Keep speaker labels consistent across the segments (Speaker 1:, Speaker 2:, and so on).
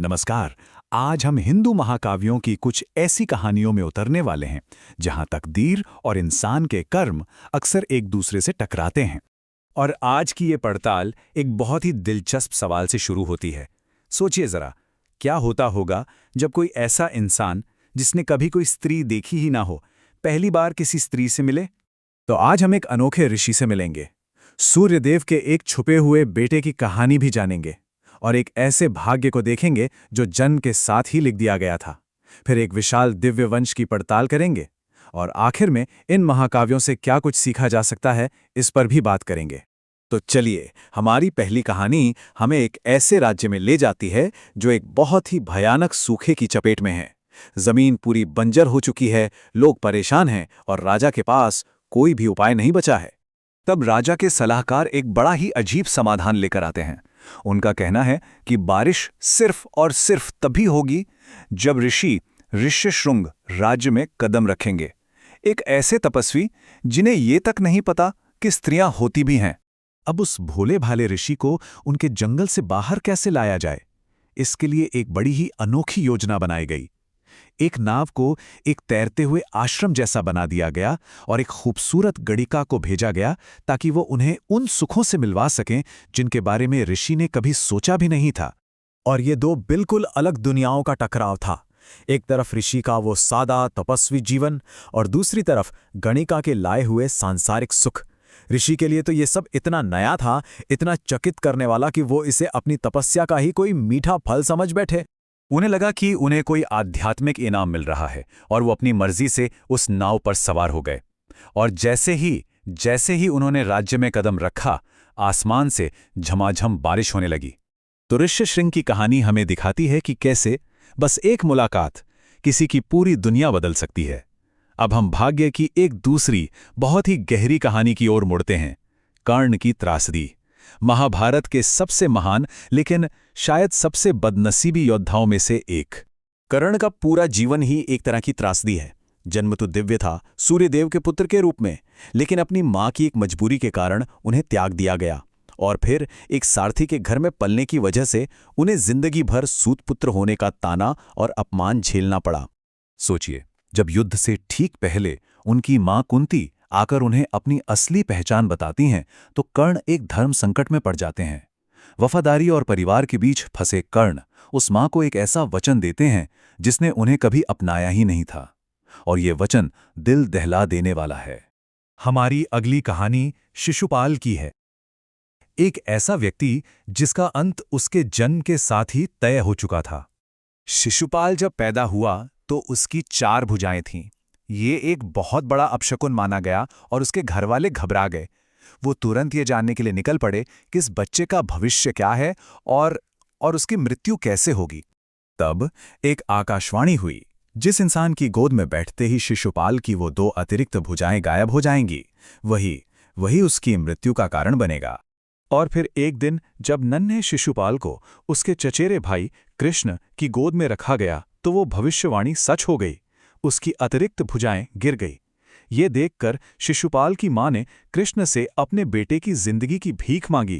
Speaker 1: नमस्कार। आज हम हिंदू महाकाव्यों की कुछ ऐसी कहानियों में उतरने वाले हैं जहां तकदीर और इंसान के कर्म अक्सर एक दूसरे से टकराते हैं। और आज की ये पड़ताल एक बहुत ही दिलचस्प सवाल से शुरू होती है। सोचिए जरा, क्या होता होगा जब कोई ऐसा इंसान जिसने कभी कोई स्त्री देखी ही ना हो, पहली बार किसी स्त्री से मिले? तो आज हम एक अनोखे ऋषि से मिलेंगे, सूर्यदेव के एक छुपे हुए बेटे की कहानी भी जानेंगे और एक ऐसे भाग्य को देखेंगे जो जन्म के साथ ही लिख दिया गया था। फिर एक विशाल दिव्य वंश की पड़ताल करेंगे और आखिर में इन महाकाव्यों से क्या कुछ सीखा जा सकता है, इस पर भी बात करेंगे। तो चलिए, हमारी पहली कहानी हमें एक ऐसे राज्य में ले जाती है जो एक बहुत ही भयानक सूखे की चपेट में है। जमीन पूरी बंजर हो चुकी है, लोग परेशान हैं और राजा के पास कोई भी उपाय नहीं बचा है। तब राजा के सलाहकार एक बड़ा ही अजीब समाधान लेकर आते हैं। उनका कहना है कि बारिश सिर्फ और सिर्फ तभी होगी जब ऋषि ऋष्यशृंग राज्य में कदम रखेंगे। एक ऐसे तपस्वी जिन्हें ये तक नहीं पता कि स्त्रियां होती भी हैं। अब उस भोले भाले ऋषि को उनके जंगल से बाहर कैसे लाया जाए, इसके लिए एक बड़ी ही अनोखी योजना बनाई गई। एक नाव को एक तैरते हुए आश्रम जैसा बना दिया गया और एक खूबसूरत गणिका को भेजा गया ताकि वो उन्हें उन सुखों से मिलवा सकें जिनके बारे में ऋषि ने कभी सोचा भी नहीं था। और ये दो बिल्कुल अलग दुनियाओं का टकराव था। एक तरफ ऋषि का वो सादा तपस्वी जीवन और दूसरी तरफ गणिका के लाए हुए सांसारिक सुख। ऋषि के लिए तो ये सब इतना नया था, इतना चकित करने वाला कि वो इसे अपनी तपस्या का ही कोई मीठा फल समझ बैठे। उन्हें लगा कि उन्हें कोई आध्यात्मिक इनाम मिल रहा है और वो अपनी मर्जी से उस नाव पर सवार हो गए। और जैसे ही उन्होंने राज्य में कदम रखा, आसमान से झमाझम बारिश होने लगी। तो ऋष्यशृंग की कहानी हमें दिखाती है कि कैसे बस एक मुलाकात किसी की पूरी दुनिया बदल सकती है। अब हम भाग्य की एक दूसरी बहुत ही गहरी कहानी की ओर मुड़ते हैं, कर्ण की त्रासदी। महाभारत के सबसे महान लेकिन शायद सबसे बदनसीबी योद्धाओं में से एक। कर्ण का पूरा जीवन ही एक तरह की त्रासदी है। जन्म तो दिव्य था, सूर्यदेव के पुत्र के रूप में, लेकिन अपनी मां की एक मजबूरी के कारण उन्हें त्याग दिया गया और फिर एक सारथी के घर में पलने की वजह से उन्हें जिंदगी भर सूतपुत्र होने का ताना और अपमान झेलना पड़ा। सोचिए, जब युद्ध से ठीक पहले उनकी मां कुंती आकर उन्हें अपनी असली पहचान बताती हैं तो कर्ण एक धर्म संकट में पड़ जाते हैं। वफादारी और परिवार के बीच फंसे कर्ण उस मां को एक ऐसा वचन देते हैं जिसने उन्हें कभी अपनाया ही नहीं था, और ये वचन दिल दहला देने वाला है। हमारी अगली कहानी शिशुपाल की है। एक ऐसा व्यक्ति जिसका अंत उसके जन्म के साथ ही तय हो चुका था। शिशुपाल जब पैदा हुआ तो उसकी 4 भुजाएं थीं। ये एक बहुत बड़ा अपशकुन माना गया और उसके घरवाले घबरा गए। वो तुरंत ये जानने के लिए निकल पड़े कि इस बच्चे का भविष्य क्या है और उसकी मृत्यु कैसे होगी। तब एक आकाशवाणी हुई, जिस इंसान की गोद में बैठते ही शिशुपाल की वो 2 अतिरिक्त भुजाएं गायब हो जाएंगी, वही उसकी मृत्यु का कारण बनेगा। और फिर एक दिन जब नन्हे शिशुपाल को उसके चचेरे भाई कृष्ण की गोद में रखा गया तो वो भविष्यवाणी सच हो गई। उसकी अतिरिक्त भुजाएं गिर गई। ये देखकर शिशुपाल की मां ने कृष्ण से अपने बेटे की जिंदगी की भीख मांगी।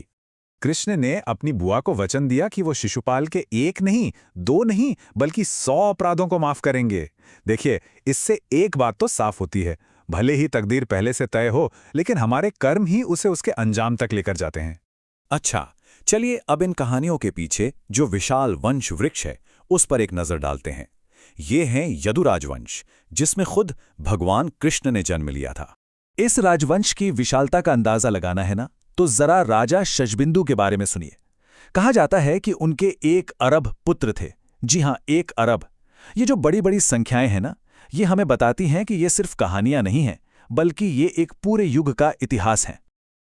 Speaker 1: कृष्ण ने अपनी बुआ को वचन दिया कि वो शिशुपाल के 1 नहीं, 2 नहीं, बल्कि 100 अपराधों को माफ करेंगे। देखिए, इससे एक बात तो साफ होती है, भले ही तकदीर पहले से तय हो, लेकिन हमारे कर्म ही उसे उसके अंजाम तक लेकर जाते हैं। अच्छा, चलिए अब इन कहानियों के पीछे जो विशाल वंश वृक्ष है उस पर एक नजर डालते हैं। ये हैं यदुराज वंश, जिसमें खुद भगवान कृष्ण ने जन्म लिया था। इस राजवंश की विशालता का अंदाजा लगाना है ना, तो जरा राजा शशबिंदु के बारे में सुनिए। कहा जाता है कि उनके 1 अरब पुत्र थे। जी हां, 1 अरब। ये जो बड़ी बड़ी संख्याएं हैं ना, ये हमें बताती हैं कि ये सिर्फ कहानियां नहीं हैं, बल्कि ये एक पूरे युग का इतिहास है।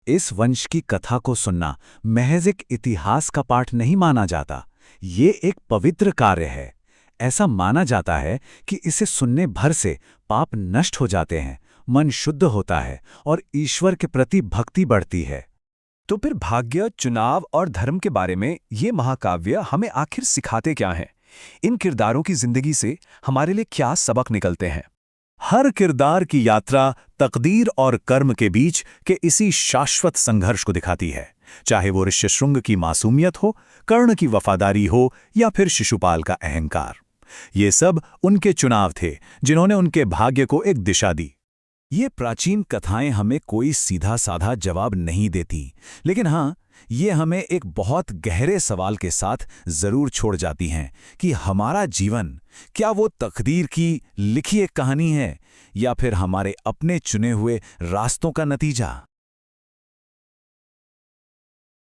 Speaker 1: इस वंश की कथा को सुनना महज एक इतिहास का पाठ नहीं माना जाता, ये एक पवित्र कार्य है। ऐसा माना जाता है कि इसे सुनने भर से पाप नष्ट हो जाते हैं, मन शुद्ध होता है और ईश्वर के प्रति भक्ति बढ़ती है। तो फिर भाग्य, चुनाव और धर्म के बारे में ये महाकाव्य हमें आखिर सिखाते क्या हैं? इन किरदारों की जिंदगी से हमारे लिए क्या सबक निकलते हैं? हर किरदार की यात्रा तकदीर और कर्म के बीच के इसी शाश्वत संघर्ष को दिखाती है, चाहे वो ऋष्यशृंग की मासूमियत हो, कर्ण की वफादारी हो या फिर शिशुपाल का अहंकार। ये सब उनके चुनाव थे जिन्होंने उनके भाग्य को एक दिशा दी। ये प्राचीन कथाएं हमें कोई सीधा साधा जवाब नहीं देती, लेकिन हाँ, ये हमें एक बहुत गहरे सवाल के साथ जरूर छोड़ जाती हैं कि हमारा जीवन क्या वो तकदीर की लिखी एक कहानी है या फिर हमारे अपने चुने हुए रास्तों का नतीजा।